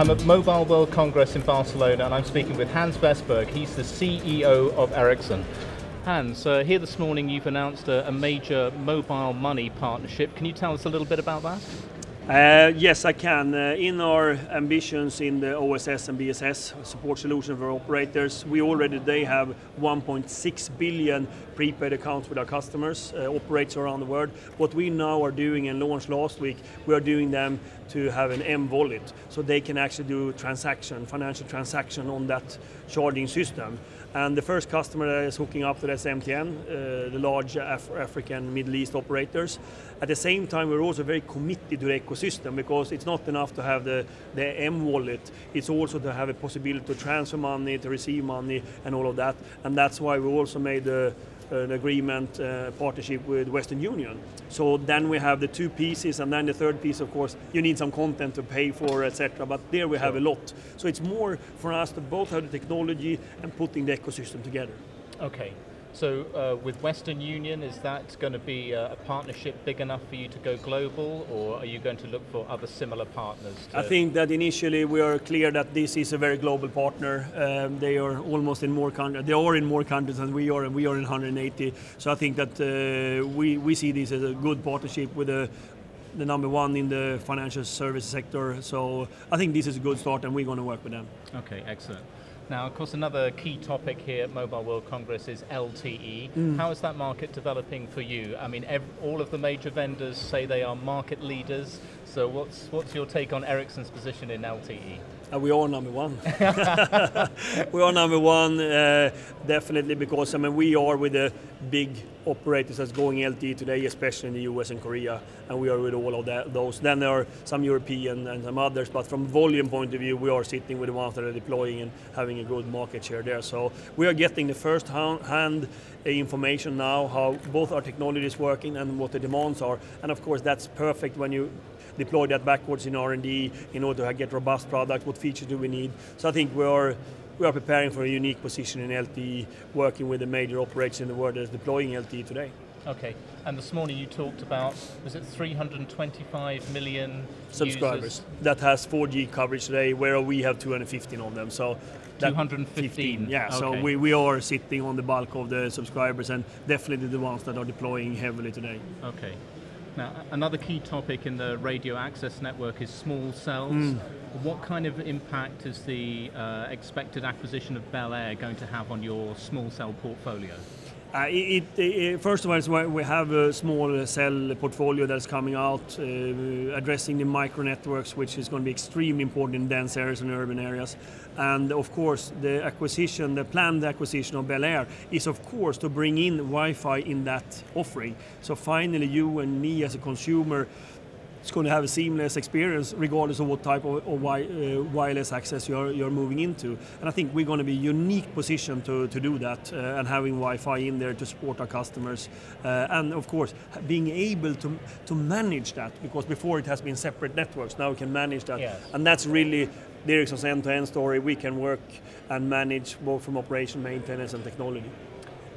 I'm at Mobile World Congress in Barcelona and I'm speaking with Hans Vestberg. He's the CEO of Ericsson. Hans, here this morning you've announced a major mobile money partnership. Can you tell us a little bit about that? Yes, I can. In our ambitions in the OSS and BSS, support solution for operators, we already today have 1.6 billion prepaid accounts with our customers, operators around the world. What we now are doing and launched last week, we are doing them to have an M-wallet, so they can actually do financial transaction on that charging system. And the first customer that is hooking up to this MTN, the large African Middle East operators. At the same time, we're also very committed to the ecosystem, because it's not enough to have the M-wallet, it's also to have a possibility to transfer money, to receive money, and all of that. And that's why we also made an agreement, partnership with Western Union. So then we have the two pieces, and then the third piece, of course, you need some content to pay for, etc. But there we have a lot. So it's more for us to both have the technology and putting the ecosystem together. Okay. So with Western Union, is that going to be a partnership big enough for you to go global, or are you going to look for other similar partners? I think that initially we are clear that this is a very global partner. They are almost in more countries. They are in more countries than we are, and we are in 180. So I think that we see this as a good partnership with the number one in the financial service sector. So I think this is a good start, and we're going to work with them. Okay, excellent. Now, of course, another key topic here at Mobile World Congress is LTE. How is that market developing for you? I mean, all of the major vendors say they are market leaders. So what's your take on Ericsson's position in LTE? We are number one. We are number one, definitely, because we are with the big operators that's going LTE today, especially in the US and Korea, and we are with all of those. Then there are some European and some others, but from volume point of view, we are sitting with the ones that are deploying and having a good market share there. So we are getting the first-hand information now, how both our technology is working and what the demands are. And of course, that's perfect when you deploy that backwards in R&D in order to get robust product. What features do we need? So I think we are preparing for a unique position in LTE, working with the major operators in the world that is deploying LTE today. Okay, and this morning you talked about, was it 325 million subscribers users? That has 4G coverage today, where we have 215 of them. So 215? Yeah, okay. So we are sitting on the bulk of the subscribers, and definitely the ones that are deploying heavily today. Okay. Now, another key topic in the radio access network is small cells. What kind of impact is the expected acquisition of Bel Air going to have on your small cell portfolio? First of all, we have a small cell portfolio that's coming out, addressing the micro networks, which is going to be extremely important in dense areas and urban areas. And of course, the planned acquisition of Bel Air is, of course, to bring in Wi-Fi in that offering. So finally, you and me as a consumer, it's going to have a seamless experience regardless of what type of wireless access you're moving into. And I think we're going to be unique position to do that, and having Wi-Fi in there to support our customers. And of course, being able to manage that, because before it has been separate networks, now we can manage that. Yes. And that's really the Ericsson's end-to-end story. We can work and manage both from operation, maintenance and technology.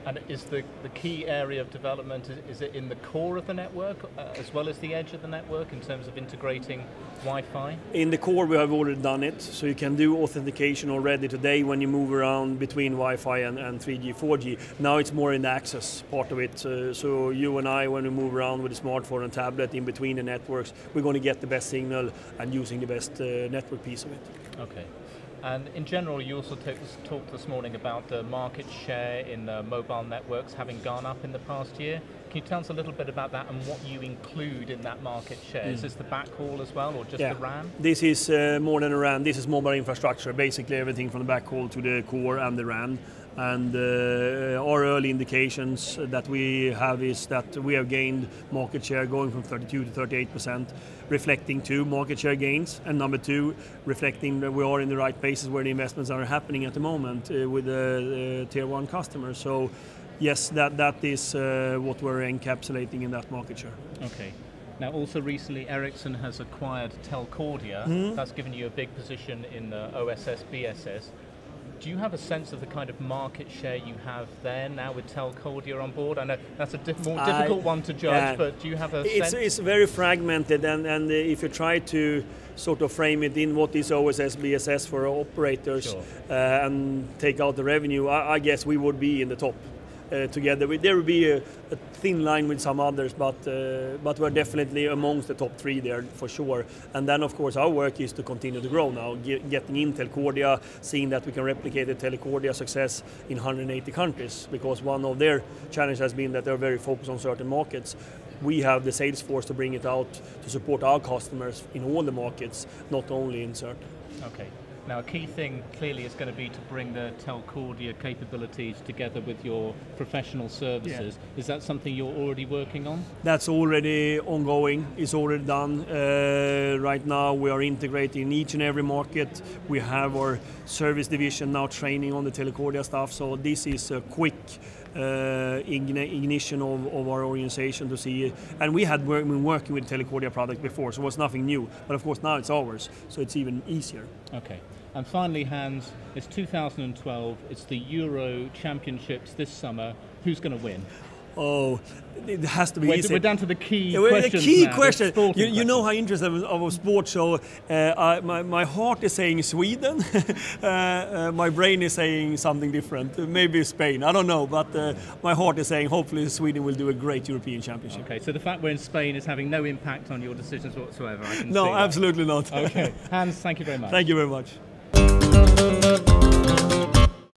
And is the key area of development, is it in the core of the network as well as the edge of the network in terms of integrating Wi-Fi? In the core we have already done it, so you can do authentication already today when you move around between Wi-Fi and 3G, 4G. Now it's more in the access part of it, so you and I, when we move around with a smartphone and tablet in between the networks, we're going to get the best signal and using the best network piece of it. Okay. And in general, you also talked this morning about the market share in mobile networks having gone up in the past year. Can you tell us a little bit about that and what you include in that market share? Is this the backhaul as well, or just the RAN? This is more than a RAN. This is mobile infrastructure, basically everything from the backhaul to the core and the RAN. And our early indications that we have is that we have gained market share going from 32 to 38%, reflecting two, market share gains, and number two, reflecting that we are in the right places where the investments are happening at the moment with the tier one customers. So yes, that is what we're encapsulating in that market share. Okay. Now, also recently, Ericsson has acquired Telcordia. That's given you a big position in the OSS, BSS. Do you have a sense of the kind of market share you have there now with Telcordia on board? I know that's a more difficult one to judge, but do you have a sense? It's very fragmented, and if you try to sort of frame it in what is OSS, BSS for operators, sure, and take out the revenue, I guess we would be in the top. Together, there will be a thin line with some others, but we're definitely amongst the top 3 there for sure. And then, of course, our work is to continue to grow now, getting in Telcordia, seeing that we can replicate the Telcordia success in 180 countries, because one of their challenges has been that they're very focused on certain markets. We have the sales force to bring it out to support our customers in all the markets, not only in certain. Okay. Now, a key thing clearly is going to be to bring the Telcordia capabilities together with your professional services. Yeah. Is that something you're already working on? That's already ongoing. It's already done. Right now, we are integrating each and every market. We have our service division now training on the Telcordia stuff. So this is a quick ignition of our organization to see. And we had been working with Telcordia product before, so it was nothing new. But of course, now it's ours, so it's even easier. Okay. And finally, Hans, it's 2012, it's the Euro Championships this summer. Who's going to win? Oh, it has to be easy. We're down to the key questions the key now, question. You know how interested I'm of sports, so my heart is saying Sweden. My brain is saying something different. Maybe Spain. I don't know, but my heart is saying hopefully Sweden will do a great European Championship. Okay, so the fact we're in Spain is having no impact on your decisions whatsoever. I can no, see absolutely not. Okay, Hans, thank you very much. Thank you very much.